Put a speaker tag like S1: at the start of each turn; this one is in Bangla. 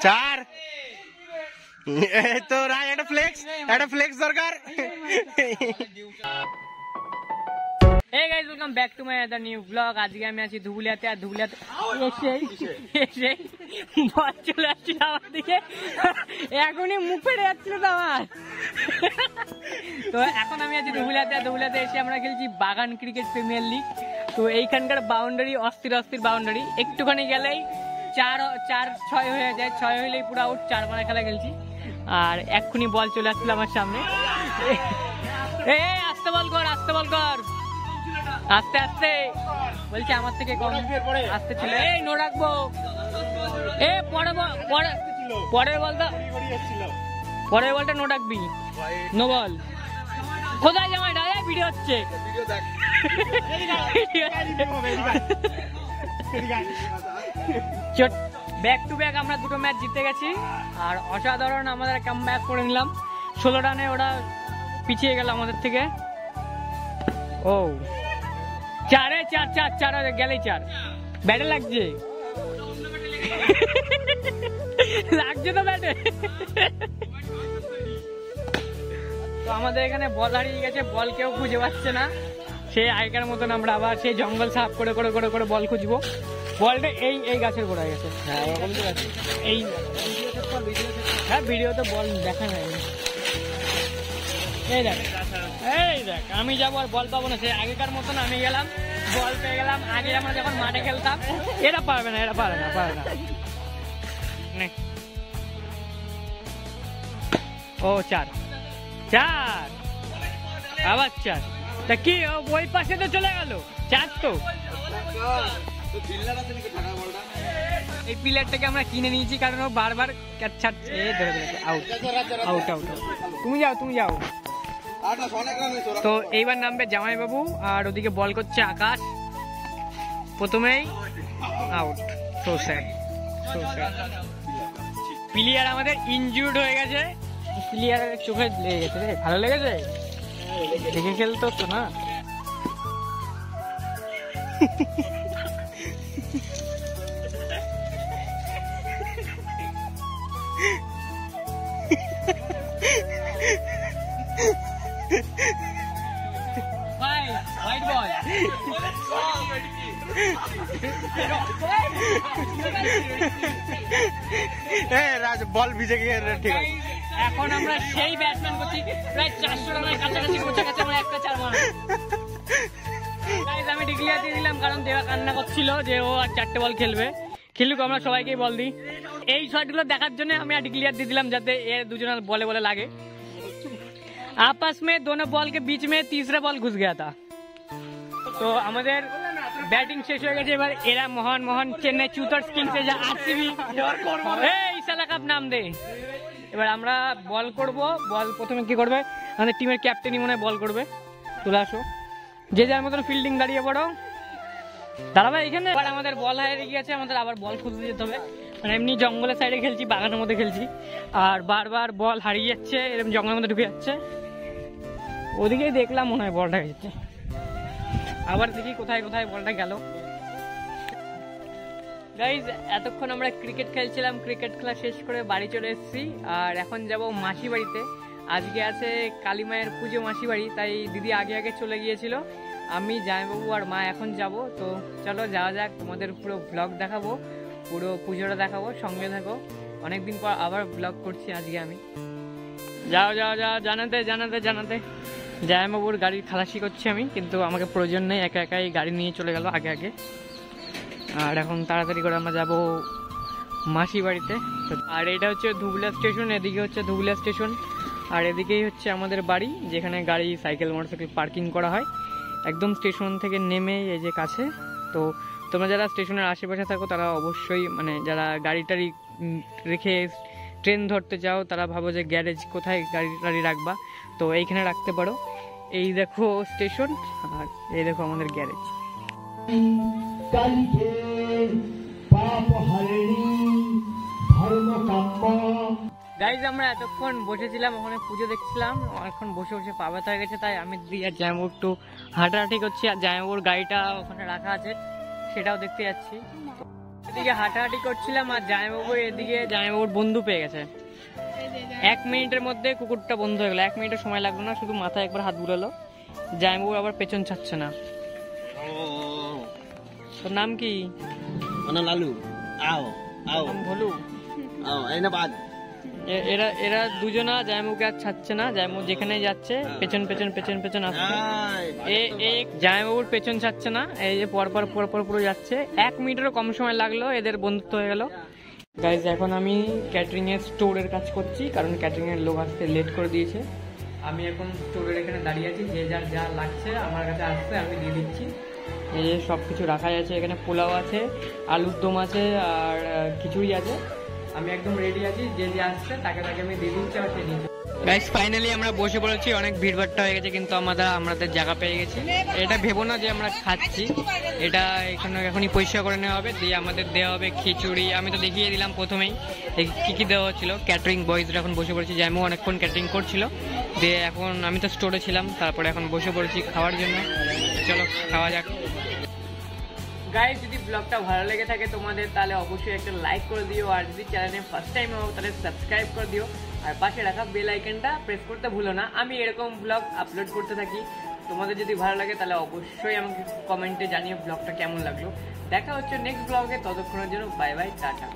S1: 4 তো রাজ একটা ফ্লেক্স দরকার।
S2: Hey guys, welcome back to my other new vlog. আজকে আমি আছি ধুবুলিয়াতে, আর ধুবুলিয়াতে এসে বল চলে আসছে আমার দিকে, এখনই মুখ ফেটে যাচ্ছিল তো আমার। তো এখন আমি আছি ধুবুলিয়াতে এসে আমরা খেলছি বাগান ক্রিকেট প্রিমিয়ার লিগ। তো এইখানকার বাউন্ডারি অস্থির বাউন্ডারি, একটুখানি গেলেই 4-6 হয়ে যায়, 6 হইলেই পুরো আউট, 4 মারা খেলা খেলছি। আর এক্ষুনি বল চলে আসছিল আমার সামনে। আস্তে বল কর, আস্তে বলছি, আমার থেকে কম আস্তে ছিল। এই নো রাখবো, পরের বলটা নো রাখবি, নো বল। কোথায় জামাই দাদা, ভিডিও হচ্ছে। ব্যাক টু ব্যাক আমরা দুটো ম্যাচ জিতে গেছি, আর অসাধারণ আমাদের কামব্যাক করে নিলাম। 16 রানে ওরা পিছিয়ে গেল আমাদের থেকে। ও 4 গেলেই 4, ব্যাটে লাগছে তো ব্যাটে। তো আমাদের এখানে বল হারিয়ে গেছে, বল কেউ খুঁজে পাচ্ছে না। সে আগেকার মতন আমরা আবার সেই জঙ্গল সাফ করে বল খুঁজবো। বলটা এই গাছের গোড়ায় গেছে। এই হ্যাঁ, ভিডিওতে বল দেখা নাই। এই দেখ আমি যাবো, আর বল পাবো না। সে আগেকার মতন আমি গেলাম, বল পেয়ে গেলাম। আগে আমরা যখন মাঠে খেলতাম, এরা পারবে না। ও 4 আবার 4। তা কি ওই পাশে তো চলে গেল 4। তো এই প্লেয়ারটাকে আমরা কিনে নিয়েছি, কারণ ও বারবার ক্যাচ ছাড়ছে। আউট। তুমি যাও। তো এইবার নামবে জামাই বাবু, আর ওদিকে বল করছে আকাশ। প্রথমেই আউট। So sad. প্লেয়ার আমাদের ইনজুর্ড হয়ে গেছে, প্লেয়ারের চোখে লেগে গেছে রে। ভালো লেগেছে, দেখে খেলতো তো না।
S1: রাজ বল ভিজে গিয়ে ঠিক আছে।
S2: এখন আমরা সেই ব্যাটসম্যান করছি, প্রায় 400 রানের কাছাকাছি পৌঁছে গেছে। আমরা একটা 4 মারা। আমি ডিক্লেয়ার দিয়ে দিলাম, কারণ দেওয়া কান্না করছিল যে ও আর 4টে বল খেলুক, আমরা সবাইকেই বল দিই। এই শটগুলো দেখার জন্য আমি আর ডিক্লেয়ার দিয়ে দিলাম, যাতে এর দুজনের বলে লাগে। आपस में दोनों बॉल के बीच में तीसरा बॉल घुस गया था। তো আমাদের ব্যাটিং শেষ হয়ে গেছে। এবার এরা মহান চেন্নাই চুতার্স কিংসে যা আরসিবি, এই শালা কাপ নাম দে। এবার আমরা বল করব। বল প্রথমে কি করবে, আমাদের টিমের ক্যাপ্টেনই মনে হয় বল করবে। চলে আসো, যে যার মতন ফিল্ডিং দাঁড়িয়ে পড়ো। দাঁড়াবে এখানে। এবার আমাদের বল হারিয়ে গিয়েছে, আমাদের আবার বল খুঁজতে যেতে হবে। মানে এমনি জঙ্গলের সাইডে খেলছি, বাগানের মধ্যে খেলছি, আর বারবার বল হারিয়ে যাচ্ছে, এরকম জঙ্গলের মধ্যে ঢুকে যাচ্ছে। ওদিকেই দেখলাম মনে হয় বলটা গেছে, আবার দেখি কোথায় বলটা গেল। গাইজ, এতক্ষণ আমরা ক্রিকেট খেলছিলাম, ক্রিকেট খেলা শেষ করে বাড়ি চলে এসেছি। আর এখন যাব মাসি বাড়িতে। আজকে আছে কালী মায়ের পুজো মাসি বাড়ি, তাই দিদি আগে চলে গিয়েছিল। আমি, জামাইবাবু আর মা এখন যাব। তো চলো যাওয়া যাক, তোমাদের পুরো ব্লগ দেখাবো, পুরো পুজোটা দেখাবো, সঙ্গে থাকো। অনেকদিন পর আবার ব্লগ করছি আজকে আমি। যাও জানাতে। জামাইবাবুর গাড়ির খালাসি করছি আমি, কিন্তু আমাকে প্রয়োজন নেই, একাই গাড়ি নিয়ে চলে গেল আগে। আর এখন তাড়াতাড়ি করে আমরা যাব মাসি বাড়িতে। আর এটা হচ্ছে ধুবুলিয়া স্টেশন, এদিকে হচ্ছে ধুবুলিয়া স্টেশন, আর এদিকেই হচ্ছে আমাদের বাড়ি, যেখানে গাড়ি, সাইকেল, মোটরসাইকেল পার্কিং করা হয় একদম স্টেশন থেকে নেমে এই যে কাছে। তো তোমরা যারা স্টেশনের আশেপাশে থাকো, তারা অবশ্যই, মানে যারা গাড়ি টাড়ি রেখে ট্রেন ধরতে চাও, তারা ভাবো যে গ্যারেজ কোথায় গাড়ি রাখবা, তো এইখানে রাখতে পারো। এই দেখো স্টেশন, আর এই দেখো আমাদের গ্যারেজ। গাইজ, আমরা এতক্ষণ বসেছিলাম ওখানে পুজো দেখছিলাম, এখন বসে পা ব্যথা হয়ে গেছে, তাই আমি দিদি আর জামাইবাবু একটু হাঁটাহাঁটি করছি। আর জামাইবাবুর গাড়িটা ওখানে রাখা আছে, সেটাও দেখতে যাচ্ছি। এদিকে হাঁটাহাঁটি করছিলাম আর জামাইবাবু এদিকে জামাইবাবুর বন্ধু পেয়ে গেছে। 1 মিনিটের মধ্যে কুকুরটা বন্ধ হয়ে গেল, 1 মিনিটের সময় লাগলো না, শুধু মাথায় একবার হাত বুলালো। জামাইবাবু আবার পেছন ছাড়ছে না। তোর নাম কি?
S1: লালু। আও আও
S2: নাম ভলু।
S1: আও এই না বাদ।
S2: এরা দুজনা জামাইবাবুকে আর ছাড়ছে না, জামাইবাবু যেখানে যাচ্ছে পেছন পেছন পেছন পেছন আসছে। জামাইবাবুর পেছন ছাড়ছে না, এই যে পরপর পরপর পুরো যাচ্ছে। 1 মিনিটেরও কম সময় লাগলো, এদের বন্ধুত্ব হয়ে গেল। গাইজ এখন আমি ক্যাটারিং এর স্টোরের কাজ করছি, কারণ ক্যাটারিং এর লোক আসতে লেট করে দিয়েছে। আমি এখন স্টোরের এখানে দাঁড়িয়ে আছি, যে যার যা লাগছে আমার কাছে আসছে আমি দিয়ে দিচ্ছি। এই যে সব কিছু রাখা আছে, এখানে পোলাও আছে, আলুর দম আছে আর খিচুড়ি আছে। আমি একদম রেডি আছি, যে যে আসছে তাকে তাকে আমি দিয়ে দিচ্ছি আর সে নিচ্ছে। গাইস ফাইনালি আমরা বসে পড়েছি, অনেক ভিড়ভাট্টা হয়ে গেছে কিন্তু আমাদের জায়গা পেয়ে গেছি। এটা ভেবো না যে আমরা খাচ্ছি, এটা এখনই পরিষ্কার করে নেওয়া হবে, দিয়ে আমাদের দেওয়া হবে খিচুড়ি। আমি তো দেখিয়ে দিলাম প্রথমেই কি কি দেওয়া হচ্ছিল। ক্যাটারিং বয়েজরা এখন বসে পড়েছি, যেমন অনেকক্ষণ ক্যাটারিং করছিল, দিয়ে এখন আমি তো স্টোরে ছিলাম, তারপরে এখন বসে পড়েছি খাওয়ার জন্য। চলো খাওয়া যাক। গাইস যদি ব্লগটা ভালো লেগে থাকে তোমাদের, তাহলে অবশ্যই একটা লাইক করে দিও, আর যদি চ্যানেলে ফার্স্ট টাইম হও তাহলে সাবস্ক্রাইব করে দিও, আর পাশে রাখা বেল আইকনটা প্রেস করতে ভুলো না। আমি এরকম ব্লগ আপলোড করতে থাকি। তোমাদের যদি ভালো লাগে তাহলে অবশ্যই আমাকে কমেন্টে জানিয়ে ব্লগটা কেমন লাগলো। দেখা হচ্ছে নেক্সট ব্লগে, ততক্ষণের জন্য বাই বাই, টাটা।